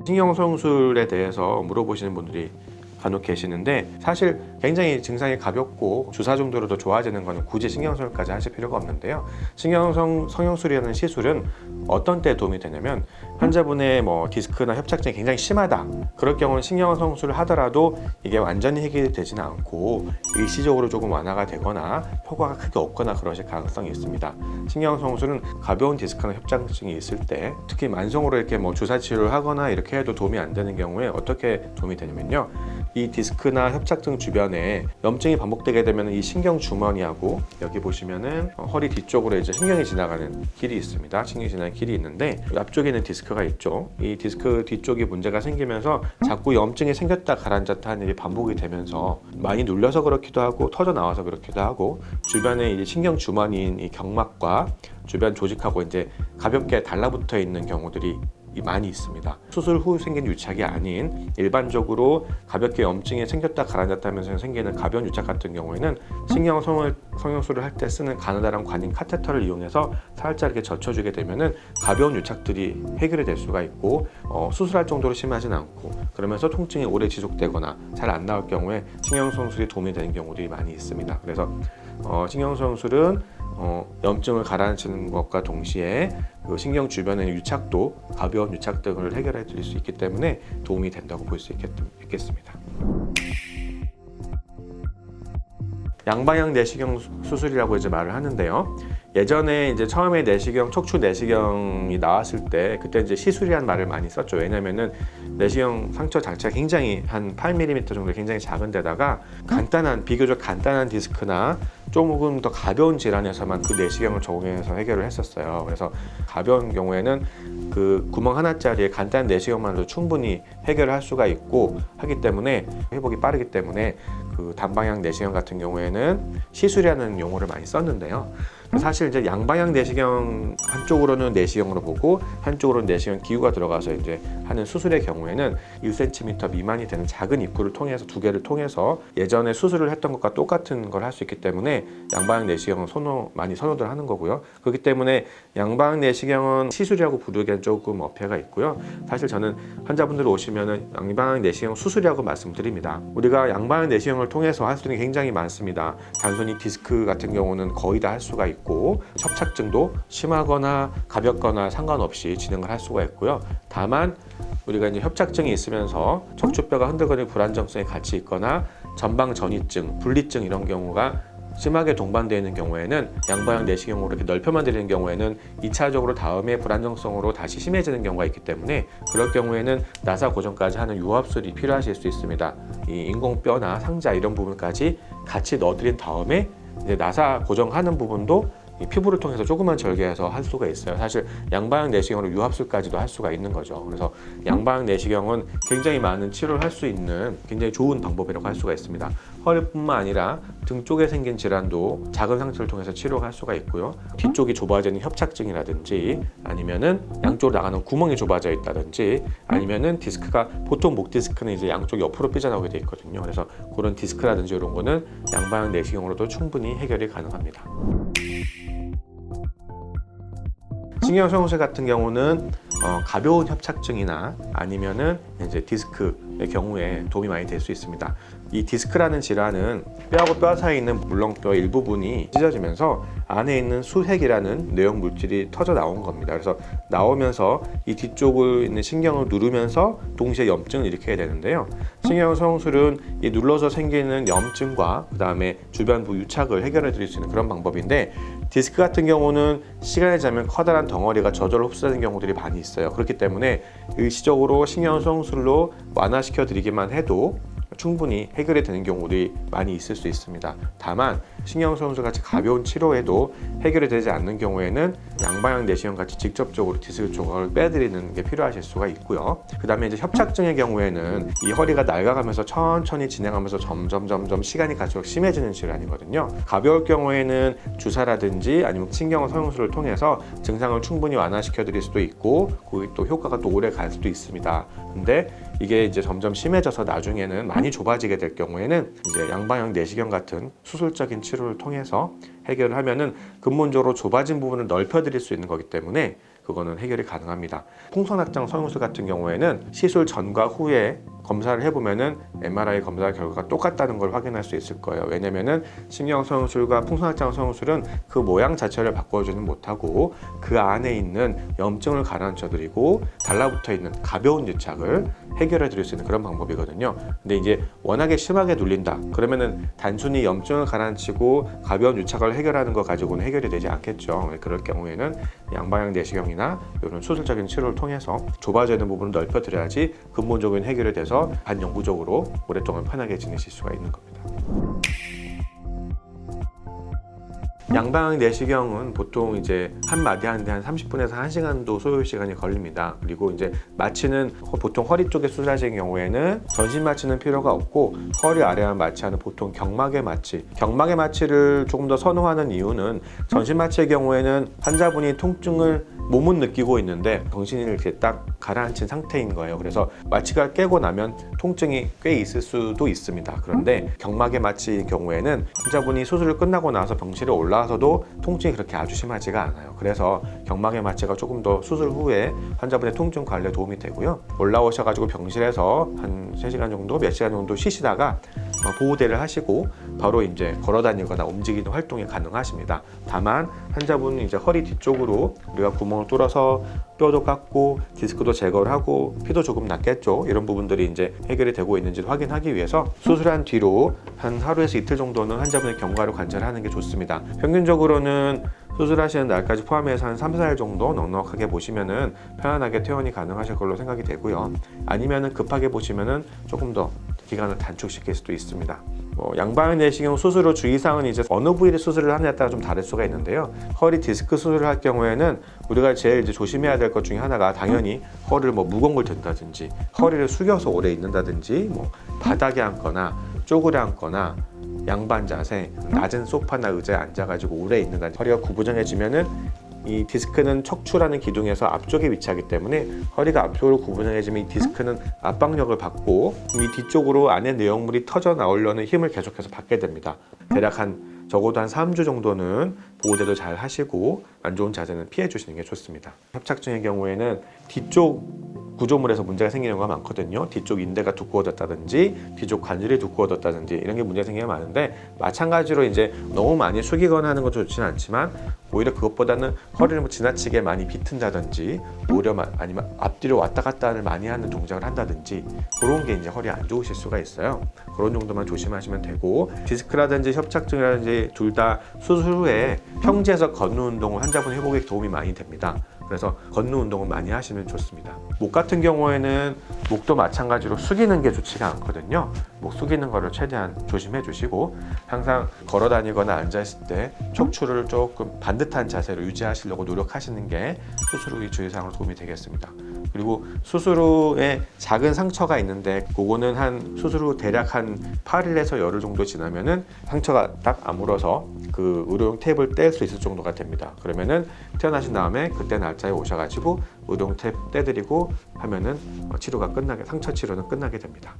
신경성술에 대해서 물어보시는 분들이 간혹 계시는데, 사실 굉장히 증상이 가볍고 주사 정도로도 좋아지는 것은 굳이 신경성술까지 하실 필요가 없는데요. 성형술이라는 시술은 어떤 때 도움이 되냐면, 환자분의 디스크나 협착증이 굉장히 심하다, 그럴 경우는 신경성술을 하더라도 이게 완전히 해결이 되지는 않고 일시적으로 조금 완화가 되거나 효과가 크게 없거나 그러실 가능성이 있습니다. 신경성술은 가벼운 디스크나 협착증이 있을 때, 특히 만성으로 이렇게 주사 치료를 하거나 이렇게 해도 도움이 안 되는 경우에 어떻게 도움이 되냐면요, 이 디스크나 협착증 주변에 염증이 반복되게 되면 이 신경 주머니하고, 여기 보시면은 허리 뒤쪽으로 이제 신경이 지나가는 길이 있습니다. 신경이 지나가는 길이 있는데, 앞쪽에는 디스크가 있죠. 이 디스크 뒤쪽이 문제가 생기면서 자꾸 염증이 생겼다 가라앉았다 하는 일이 반복이 되면서 많이 눌려서 그렇기도 하고 터져 나와서 그렇기도 하고, 주변에 이제 신경 주머니인 이 경막과 주변 조직하고 이제 가볍게 달라붙어 있는 경우들이 많이 있습니다. 수술 후 생긴 유착이 아닌 일반적으로 가볍게 염증이 생겼다 가라앉았다 하면서 생기는 가벼운 유착 같은 경우에는 성형술을 할 때 쓰는 가느다란 관인 카테터를 이용해서 살짝 이렇게 젖혀주게 되면은 가벼운 유착들이 해결이 될 수가 있고, 수술할 정도로 심하진 않고, 그러면서 통증이 오래 지속되거나 잘 안 나올 경우에 신경성술이 도움이 되는 경우들이 많이 있습니다. 그래서 신경성술은 염증을 가라앉히는 것과 동시에 그 신경 주변의 유착도, 가벼운 유착 등을 해결해 드릴 수 있기 때문에 도움이 된다고 볼 수 있겠습니다. 양방향 내시경 수술이라고 이제 말을 하는데요. 예전에 이제 처음에 척추 내시경이 나왔을 때, 그때 이제 시술이라는 말을 많이 썼죠. 왜냐면은 내시경 상처 자체가 굉장히 한 8mm 정도 굉장히 작은 데다가 비교적 간단한 디스크나 조금 더 가벼운 질환에서만 그 내시경을 적용해서 해결을 했었어요. 그래서 가벼운 경우에는 그 구멍 하나짜리의 간단한 내시경만으로도 충분히 해결을 할 수가 있고 하기 때문에, 회복이 빠르기 때문에 그 단방향 내시경 같은 경우에는 시술이라는 용어를 많이 썼는데요. 사실 이제 양방향 내시경, 한쪽으로는 내시경으로 보고 한쪽으로는 내시경 기구가 들어가서 이제 하는 수술의 경우에는 1cm 미만이 되는 작은 입구를 통해서, 두 개를 통해서 예전에 수술을 했던 것과 똑같은 걸 할 수 있기 때문에 양방향 내시경은 많이 선호들 하는 거고요. 그렇기 때문에 양방향 내시경은 시술이라고 부르기엔 조금 어폐가 있고요. 사실 저는 환자분들 오시면은 양방향 내시경 수술이라고 말씀드립니다. 우리가 양방향 내시경을 통해서 할 수 있는 게 굉장히 많습니다. 단순히 디스크 같은 경우는 거의 다 할 수가 있고, 협착증도 심하거나 가볍거나 상관없이 진행을 할 수가 있고요. 다만 우리가 이제 협착증이 있으면서 척추뼈가 흔들거리는 불안정성이 같이 있거나 전방 전이증, 분리증 이런 경우가 심하게 동반되어 있는 경우에는 양방향 내시경으로 이렇게 넓혀만 드리는 경우에는 2차적으로 다음에 불안정성으로 다시 심해지는 경우가 있기 때문에, 그럴 경우에는 나사 고정까지 하는 유합술이 필요하실 수 있습니다. 이 인공뼈나 상자 이런 부분까지 같이 넣어드린 다음에 이제 나사 고정하는 부분도 이 피부를 통해서 조금만 절개해서 할 수가 있어요. 사실 양방향 내시경으로 유합술까지도 할 수가 있는 거죠. 그래서 양방향 내시경은 굉장히 많은 치료를 할 수 있는 굉장히 좋은 방법이라고 할 수가 있습니다. 허리뿐만 아니라 등 쪽에 생긴 질환도 작은 상처를 통해서 치료할 수가 있고요. 뒤쪽이 좁아지는 협착증이라든지, 아니면은 양쪽으로 나가는 구멍이 좁아져 있다든지, 아니면은 디스크가, 보통 목 디스크는 이제 양쪽 옆으로 삐져나오게 돼 있거든요. 그래서 그런 디스크라든지 이런 거는 양방향 내시경으로도 충분히 해결이 가능합니다. 신경성술 같은 경우는 가벼운 협착증이나 아니면은 이제 디스크의 경우에 도움이 많이 될 수 있습니다. 이 디스크라는 질환은 뼈하고 뼈 사이에 있는 물렁뼈 일부분이 찢어지면서 안에 있는 수핵이라는 내용 물질이 터져 나온 겁니다. 그래서 나오면서 이 뒤쪽에 있는 신경을 누르면서 동시에 염증을 일으키게 되는데요. 신경성술은 이 눌러서 생기는 염증과 그 다음에 주변부 유착을 해결해 드릴 수 있는 그런 방법인데, 디스크 같은 경우는 시간이 지나면 커다란 덩어리가 저절로 흡수되는 경우들이 많이 있어요. 그렇기 때문에 일시적으로 신경성술로 완화시켜 드리기만 해도 충분히 해결이 되는 경우들이 많이 있을 수 있습니다. 다만 신경성술 같이 가벼운 치료에도 해결이 되지 않는 경우에는 양방향 내시경 같이 직접적으로 디스크 조각을 빼드리는 게 필요하실 수가 있고요. 그 다음에 이제 협착증의 경우에는 이 허리가 낡아가면서 천천히 진행하면서 점점 시간이 갈수록 심해지는 질환이거든요. 가벼울 경우에는 주사라든지 아니면 신경 성형술을 통해서 증상을 충분히 완화시켜 드릴 수도 있고, 거기 또 효과가 또 오래 갈 수도 있습니다. 근데 이게 이제 점점 심해져서 나중에는 많이 좁아지게 될 경우에는 이제 양방향 내시경 같은 수술적인 치료를 통해서 해결을 하면은 근본적으로 좁아진 부분을 넓혀 드릴 수 있는 거기 때문에 그거는 해결이 가능합니다. 풍선확장 성형술 같은 경우에는 시술 전과 후에 검사를 해보면은 MRI 검사 결과가 똑같다는 걸 확인할 수 있을 거예요. 왜냐면은 신경 성형술과 풍선확장 성형술은 그 모양 자체를 바꿔주는 못하고 그 안에 있는 염증을 가라앉혀드리고 달라붙어 있는 가벼운 유착을 해결해 드릴 수 있는 그런 방법이거든요. 근데 이제 워낙에 심하게 눌린다 그러면은 단순히 염증을 가라앉히고 가벼운 유착을 해결하는 거 가지고는 해결이 되지 않겠죠. 그럴 경우에는 양방향 내시경이나 이런 수술적인 치료를 통해서 좁아져 있는 부분을 넓혀 드려야지 근본적인 해결이 돼서 반영구적으로 오랫동안 편하게 지내실 수가 있는 겁니다. 양방향 내시경은 보통 이제 한 마디 하는데 한 30분에서 1시간도 소요 시간이 걸립니다. 그리고 이제 마취는 보통 허리 쪽에 수술하시는 경우에는 전신 마취는 필요가 없고 허리 아래만 마취하는 보통 경막의 마취. 경막의 마취를 조금 더 선호하는 이유는 전신 마취의 경우에는 환자분이 통증을 몸은 느끼고 있는데 정신이 이렇게 딱 가라앉힌 상태인 거예요. 그래서 마취가 깨고 나면 통증이 꽤 있을 수도 있습니다. 그런데 경막의 마취의 경우에는 환자분이 수술을 끝나고 나서 병실에 올라와서도 통증이 그렇게 아주 심하지가 않아요. 그래서 경막의 마취가 조금 더 수술 후에 환자분의 통증 관리에 도움이 되고요. 올라오셔가지고 병실에서 한 3시간 정도, 몇 시간 정도 쉬시다가 보호대를 하시고 바로 이제 걸어 다니거나 움직이는 활동이 가능하십니다. 다만 환자분은 이제 허리 뒤쪽으로 우리가 구멍을 뚫어서 뼈도 깎고 디스크도 제거를 하고 피도 조금 났겠죠. 이런 부분들이 이제 해결이 되고 있는지를 확인하기 위해서 수술한 뒤로 한 하루에서 이틀 정도는 환자분의 경과를 관찰하는 게 좋습니다. 평균적으로는 수술하시는 날까지 포함해서 한 3, 4일 정도 넉넉하게 보시면은 편안하게 퇴원이 가능하실 걸로 생각이 되고요. 아니면은 급하게 보시면은 조금 더 기간을 단축시킬 수도 있습니다. 양방향 내시경 수술 후 주의사항은 이제 어느 부위를 수술을 하느냐에 따라 좀 다를 수가 있는데요. 허리 디스크 수술을 할 경우에는 우리가 제일 이제 조심해야 될 것 중에 하나가 당연히 허리를 무거운 걸 든다든지 허리를 숙여서 오래 있는다든지 바닥에 앉거나 쪼그려 앉거나 양반 자세, 낮은 소파나 의자에 앉아가지고 오래 있는다든지 허리가 구부정해지면은 이 디스크는 척추라는 기둥에서 앞쪽에 위치하기 때문에 허리가 앞쪽으로 구부정해지면 이 디스크는 압박력을 받고 이 뒤쪽으로 안에 내용물이 터져 나오려는 힘을 계속해서 받게 됩니다. 대략 적어도 한 3주 정도는 보호대도 잘 하시고 안 좋은 자세는 피해 주시는 게 좋습니다. 협착증의 경우에는 뒤쪽 구조물에서 문제가 생기는 경우가 많거든요. 뒤쪽 인대가 두꺼워졌다든지 뒤쪽 관절이 두꺼워졌다든지 이런 게 문제가 생기는 게 많은데 마찬가지로 이제 너무 많이 숙이거나 하는 건 좋지는 않지만 오히려 그것보다는 허리를 지나치게 많이 비튼다든지 오히려 아니면 앞뒤로 왔다 갔다를 많이 하는 동작을 한다든지 그런 게 이제 허리에 안 좋으실 수가 있어요. 그런 정도만 조심하시면 되고 디스크라든지 협착증이라든지 둘 다 수술 후에 평지에서 걷는 운동을 환자분 회복에 도움이 많이 됩니다. 그래서 걷는 운동을 많이 하시면 좋습니다. 목 같은 경우에는 목도 마찬가지로 숙이는 게 좋지가 않거든요. 목 숙이는 거를 최대한 조심해 주시고 항상 걸어 다니거나 앉아 있을 때 척추를 조금 반듯한 자세로 유지하시려고 노력하시는 게 수술 후의 주의사항으로 도움이 되겠습니다. 그리고 수술 후에 작은 상처가 있는데 그거는 수술 후 대략 한 8일에서 열흘 정도 지나면은 상처가 딱 아물어서 그 의료용 테이프를 뗄 수 있을 정도가 됩니다. 그러면은 퇴원하신 다음에 그때 날짜에 오셔가지고 의료용 테이프 떼드리고 하면은 상처 치료는 끝나게 됩니다.